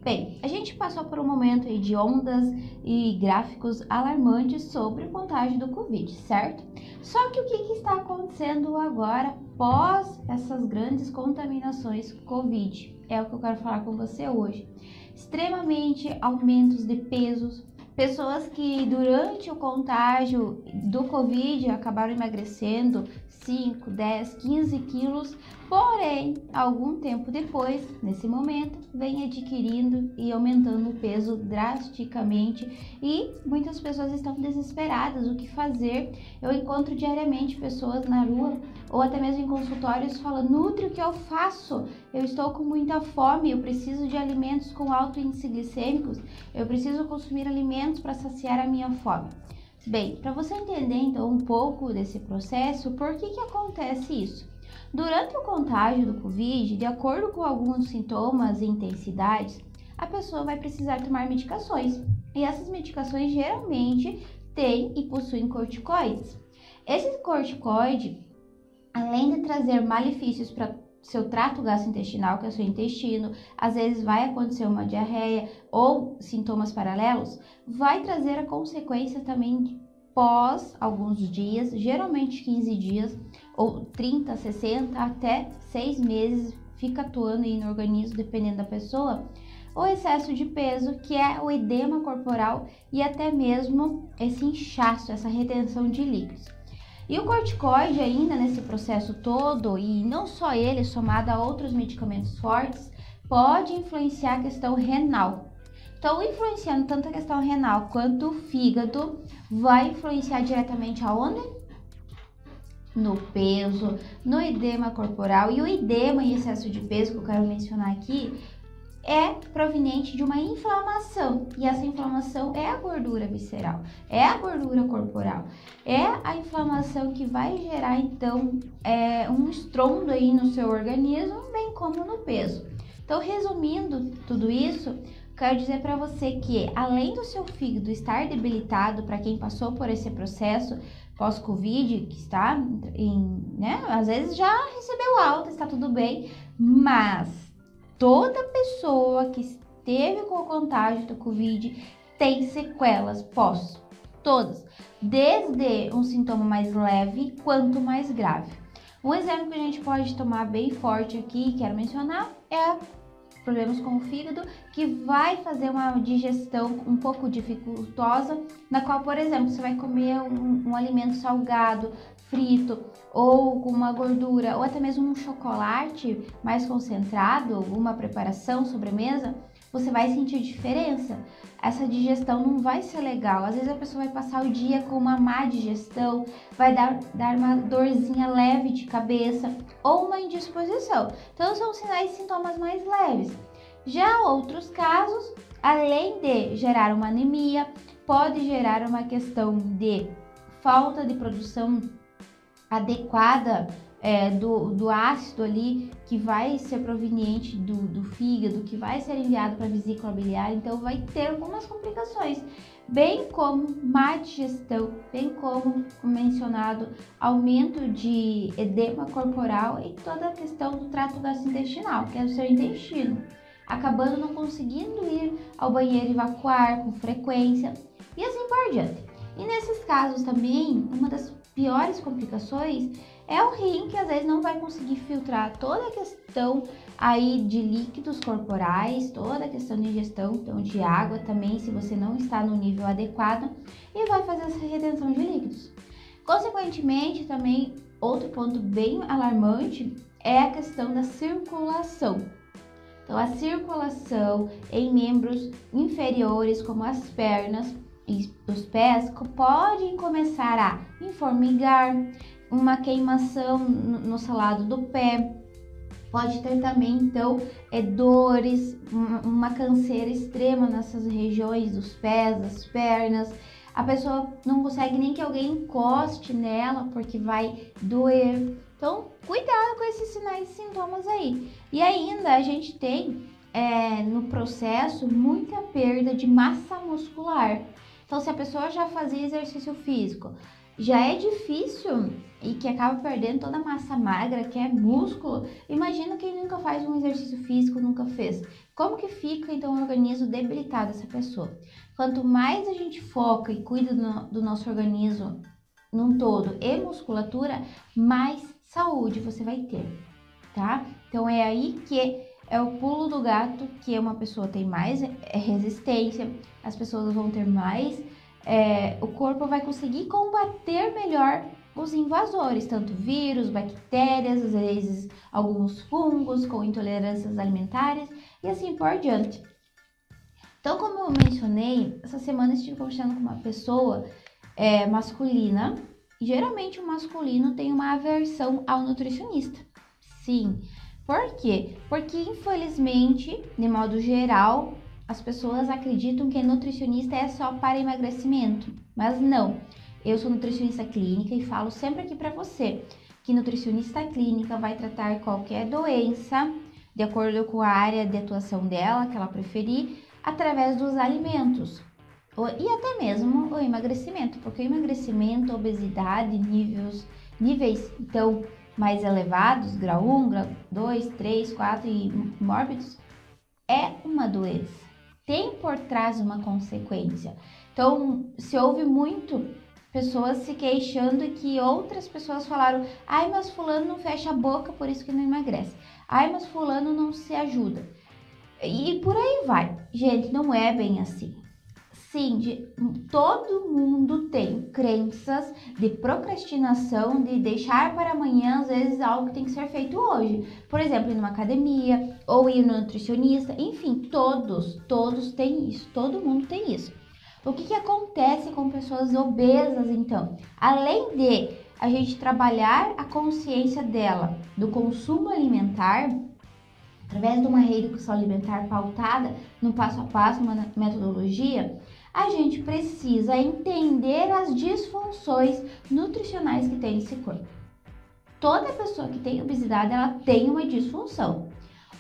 Bem, a gente passou por um momento aí de ondas e gráficos alarmantes sobre o contágio do Covid, certo? Só que o que está acontecendo agora após essas grandes contaminações Covid? É o que eu quero falar com você hoje. Extremamente aumentos de pesos, pessoas que durante o contágio do Covid acabaram emagrecendo 5, 10, 15 quilos, porém, algum tempo depois, nesse momento, vem adquirindo e aumentando o peso drasticamente e muitas pessoas estão desesperadas, o que fazer? Eu encontro diariamente pessoas na rua ou até mesmo em consultórios falando: Nutri, o que eu faço? Eu estou com muita fome, eu preciso de alimentos com alto índice glicêmicos, eu preciso consumir alimentos para saciar a minha fome. Bem, para você entender então um pouco desse processo, por que acontece isso? Durante o contágio do Covid, de acordo com alguns sintomas e intensidades, a pessoa vai precisar tomar medicações. E essas medicações geralmente têm e possuem corticoides. Esse corticoide, além de trazer malefícios para seu trato gastrointestinal, que é o seu intestino, às vezes vai acontecer uma diarreia ou sintomas paralelos, vai trazer a consequência também pós alguns dias, geralmente 15 dias, ou 30, 60, até 6 meses, fica atuando aí no organismo, dependendo da pessoa, o excesso de peso, que é o edema corporal e até mesmo esse inchaço, essa retenção de líquidos. E o corticoide ainda nesse processo todo, e não só ele, somado a outros medicamentos fortes, pode influenciar a questão renal. Então, influenciando tanto a questão renal quanto o fígado, vai influenciar diretamente aonde? No peso, no edema corporal. E o edema e excesso de peso que eu quero mencionar aqui é proveniente de uma inflamação, e essa inflamação é a gordura visceral, é a gordura corporal, é a inflamação que vai gerar então um estrondo aí no seu organismo, bem como no peso. Então, resumindo tudo isso, quero dizer para você que além do seu fígado estar debilitado, para quem passou por esse processo pós-Covid, que está às vezes já recebeu alta, está tudo bem, mas toda pessoa que esteve com o contágio do Covid tem sequelas pós, todas, desde um sintoma mais leve quanto mais grave. Um exemplo que a gente pode tomar bem forte aqui, quero mencionar, é problemas com o fígado, que vai fazer uma digestão um pouco dificultosa, na qual, por exemplo, você vai comer um alimento salgado, frito ou com uma gordura, ou até mesmo um chocolate mais concentrado, uma preparação, sobremesa, você vai sentir diferença. Essa digestão não vai ser legal. Às vezes a pessoa vai passar o dia com uma má digestão, vai dar uma dorzinha leve de cabeça ou uma indisposição. Então são sinais e sintomas mais leves. Já outros casos, além de gerar uma anemia, pode gerar uma questão de falta de produção adequada do ácido ali, que vai ser proveniente do fígado, que vai ser enviado para a vesícula biliar, então vai ter algumas complicações, bem como má digestão, bem como mencionado, aumento de edema corporal e toda a questão do trato gastrointestinal, que é o seu intestino, acabando não conseguindo ir ao banheiro evacuar com frequência e assim por diante. E nesses casos também, uma das piores complicações é o rim, que às vezes não vai conseguir filtrar toda a questão aí de líquidos corporais, toda a questão de ingestão, então de água também, se você não está no nível adequado, e vai fazer essa retenção de líquidos. Consequentemente, também outro ponto bem alarmante é a questão da circulação. Então, a circulação em membros inferiores, como as pernas e os pés, podem começar a formigar, uma queimação no solado do pé, pode ter também então dores, uma canseira extrema nessas regiões dos pés, das pernas. A pessoa não consegue nem que alguém encoste nela porque vai doer. Então, cuidado com esses sinais e sintomas aí. E ainda a gente tem no processo muita perda de massa muscular. Então, se a pessoa já fazia exercício físico, já é difícil e que acaba perdendo toda a massa magra, que é músculo, imagina quem nunca faz um exercício físico, nunca fez. Como que fica, então, o organismo debilitado dessa pessoa? Quanto mais a gente foca e cuida do nosso organismo num todo e musculatura, mais saúde você vai ter, tá? Então, é aí que é o pulo do gato, que uma pessoa tem mais resistência, as pessoas vão ter mais, o corpo vai conseguir combater melhor os invasores, tanto vírus, bactérias, às vezes alguns fungos com intolerâncias alimentares e assim por diante. Então, como eu mencionei, essa semana estive conversando com uma pessoa masculina, e geralmente o masculino tem uma aversão ao nutricionista. Sim. Por quê? Porque, infelizmente, de modo geral, as pessoas acreditam que nutricionista é só para emagrecimento, mas não. Eu sou nutricionista clínica e falo sempre aqui para você que nutricionista clínica vai tratar qualquer doença de acordo com a área de atuação dela, que ela preferir, através dos alimentos. E até mesmo o emagrecimento, porque o emagrecimento, obesidade, níveis então mais elevados, grau 1, grau 2, 3, 4 e mórbidos, é uma doença. Tem por trás uma consequência. Então, se ouve muito pessoas se queixando que outras pessoas falaram: ai, mas fulano não fecha a boca, por isso que não emagrece. Ai, mas fulano não se ajuda. E por aí vai. Gente, não é bem assim. Sim, todo mundo tem crenças de procrastinação, de deixar para amanhã, às vezes, algo que tem que ser feito hoje. Por exemplo, ir numa academia, ou ir no nutricionista, enfim, todos têm isso, todo mundo tem isso. O que acontece com pessoas obesas, então? Além de a gente trabalhar a consciência dela do consumo alimentar, através de uma reeducação alimentar pautada no passo a passo, uma metodologia, a gente precisa entender as disfunções nutricionais que tem nesse corpo. Toda pessoa que tem obesidade, ela tem uma disfunção.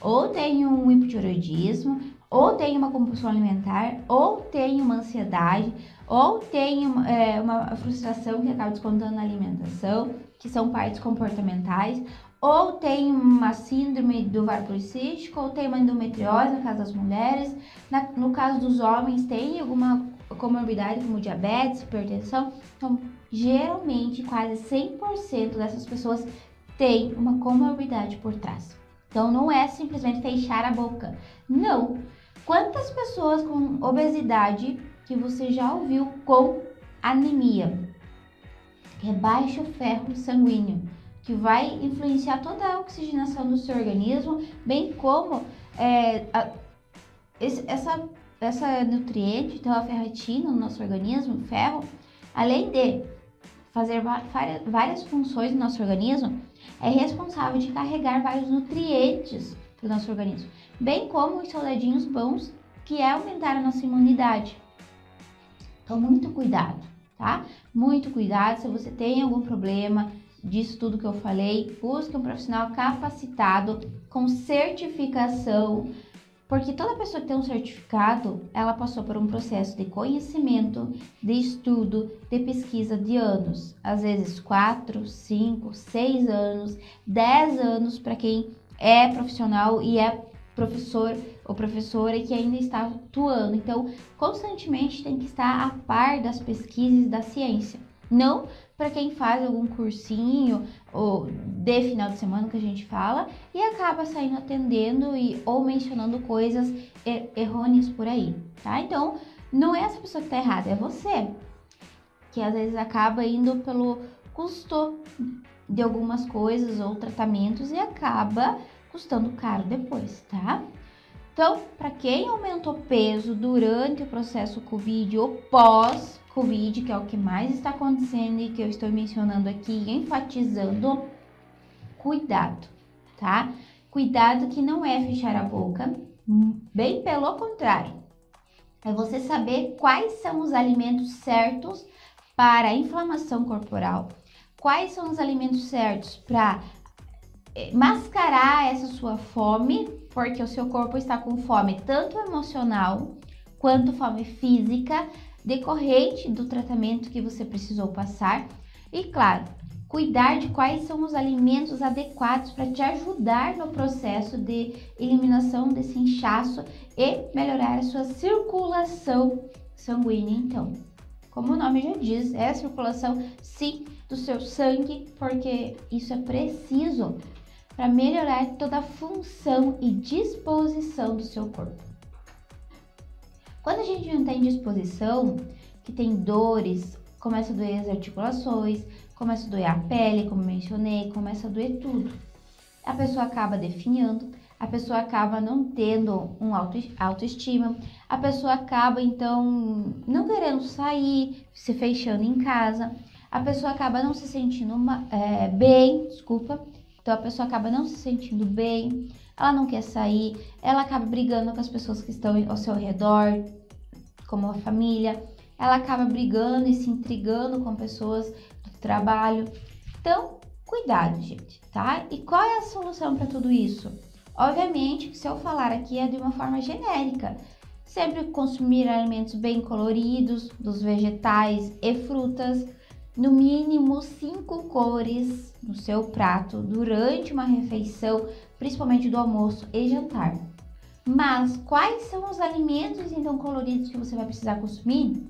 Ou tem um hipotireoidismo, ou tem uma compulsão alimentar, ou tem uma ansiedade, ou tem uma frustração que acaba descontando na alimentação, que são partes comportamentais, ou tem uma síndrome do ovário policístico, ou tem uma endometriose no caso das mulheres, no caso dos homens tem alguma comorbidade como diabetes, hipertensão. Então, geralmente, quase 100% dessas pessoas têm uma comorbidade por trás. Então, não é simplesmente fechar a boca, não. Quantas pessoas com obesidade que você já ouviu com anemia, que é baixo ferro sanguíneo, que vai influenciar toda a oxigenação do seu organismo, bem como essa nutriente, então a ferritina no nosso organismo, o ferro, além de fazer várias funções no nosso organismo, é responsável de carregar vários nutrientes para o nosso organismo, bem como os soldadinhos bons, que é aumentar a nossa imunidade. Então, muito cuidado, tá? Muito cuidado. Se você tem algum problema disso tudo que eu falei, busque um profissional capacitado, com certificação, porque toda pessoa que tem um certificado, ela passou por um processo de conhecimento, de estudo, de pesquisa de anos. Às vezes 4, 5, 6 anos, 10 anos para quem é profissional e é professor ou professora e que ainda está atuando. Então, constantemente tem que estar a par das pesquisas da ciência. Não para quem faz algum cursinho ou de final de semana que a gente fala e acaba saindo atendendo ou mencionando coisas errôneas por aí, tá? Então, não é essa pessoa que tá errada, é você, que às vezes acaba indo pelo custo de algumas coisas ou tratamentos e acaba custando caro depois, tá? Então, para quem aumentou peso durante o processo COVID ou pós-COVID, que é o que mais está acontecendo e que eu estou mencionando aqui, enfatizando, cuidado, tá? Cuidado que não é fechar a boca, bem pelo contrário. É você saber quais são os alimentos certos para a inflamação corporal, quais são os alimentos certos para mascarar essa sua fome, porque o seu corpo está com fome tanto emocional quanto fome física, decorrente do tratamento que você precisou passar. E claro, cuidar de quais são os alimentos adequados para te ajudar no processo de eliminação desse inchaço e melhorar a sua circulação sanguínea. Então, como o nome já diz, é a circulação, sim, do seu sangue, porque isso é preciso para melhorar toda a função e disposição do seu corpo. Quando a gente não tem disposição, que tem dores, começa a doer as articulações, começa a doer a pele, como mencionei, começa a doer tudo. A pessoa acaba definhando, a pessoa acaba não tendo autoestima, a pessoa acaba então não querendo sair, se fechando em casa, a pessoa acaba não se sentindo bem, então a pessoa acaba não se sentindo bem, ela não quer sair, ela acaba brigando com as pessoas que estão ao seu redor, como a família, ela acaba brigando e se intrigando com pessoas do trabalho. Então, cuidado, gente, tá? E qual é a solução para tudo isso? Obviamente que se eu falar aqui é de uma forma genérica. Sempre consumir alimentos bem coloridos, dos vegetais e frutas, no mínimo 5 cores no seu prato durante uma refeição, principalmente do almoço e jantar. Mas quais são os alimentos então coloridos que você vai precisar consumir?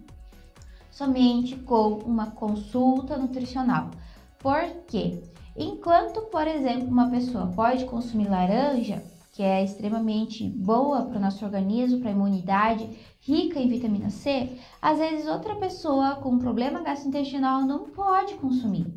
Somente com uma consulta nutricional. Por quê? Enquanto, por exemplo, uma pessoa pode consumir laranja, que é extremamente boa para o nosso organismo, para a imunidade, rica em vitamina C, às vezes outra pessoa com problema gastrointestinal não pode consumir.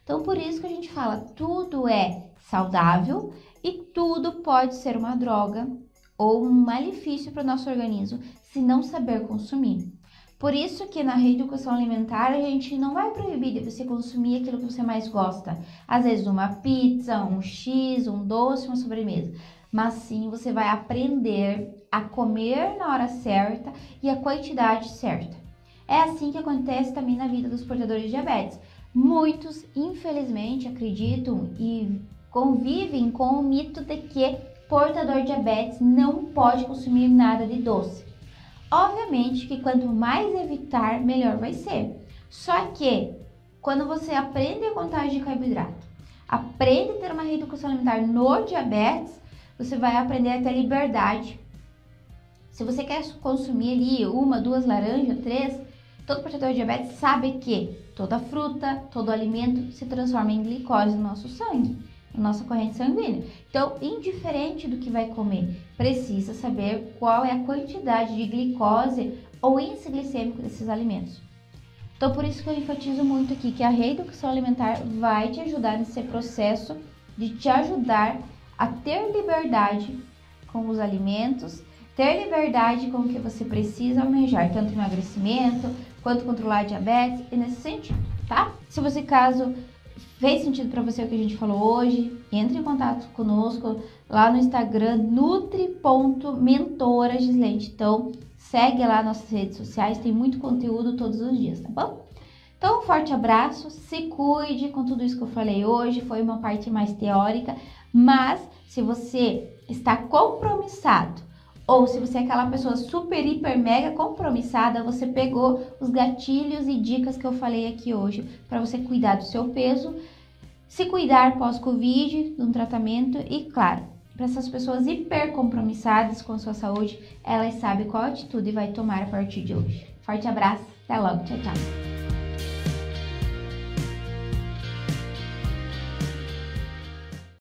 Então, por isso que a gente fala, tudo é saudável e tudo pode ser uma droga ou um malefício para o nosso organismo se não saber consumir. Por isso que na reeducação alimentar a gente não vai proibir de você consumir aquilo que você mais gosta. Às vezes uma pizza, um X, um doce, uma sobremesa. Mas sim você vai aprender a comer na hora certa e a quantidade certa. É assim que acontece também na vida dos portadores de diabetes. Muitos, infelizmente, acreditam e convivem com o mito de que portador de diabetes não pode consumir nada de doce. Obviamente que quanto mais evitar, melhor vai ser. Só que, quando você aprende a contagem de carboidrato, aprende a ter uma reeducação alimentar no diabetes, você vai aprender a ter liberdade. Se você quer consumir ali 1, 2 laranjas, 3, todo portador de diabetes sabe que toda fruta, todo alimento se transforma em glicose no nosso sangue, na nossa corrente sanguínea. Então, indiferente do que vai comer, precisa saber qual é a quantidade de glicose ou índice glicêmico desses alimentos. Então, por isso que eu enfatizo muito aqui que a reeducação alimentar vai te ajudar nesse processo de te ajudar a ter liberdade com os alimentos, ter liberdade com o que você precisa almejar, tanto emagrecimento quanto controlar a diabetes, e nesse sentido, tá? Se você caso fez sentido para você o que a gente falou hoje, entre em contato conosco lá no Instagram, nutri.mentora Gislente. Então, segue lá nossas redes sociais, tem muito conteúdo todos os dias, tá bom? Então, um forte abraço, se cuide com tudo isso que eu falei hoje, foi uma parte mais teórica, mas se você está compromissado, ou se você é aquela pessoa super, hiper, mega compromissada, você pegou os gatilhos e dicas que eu falei aqui hoje para você cuidar do seu peso, se cuidar pós-Covid, de um tratamento e, claro, para essas pessoas hiper compromissadas com a sua saúde, elas sabem qual atitude vai tomar a partir de hoje. Forte abraço, até logo, tchau, tchau.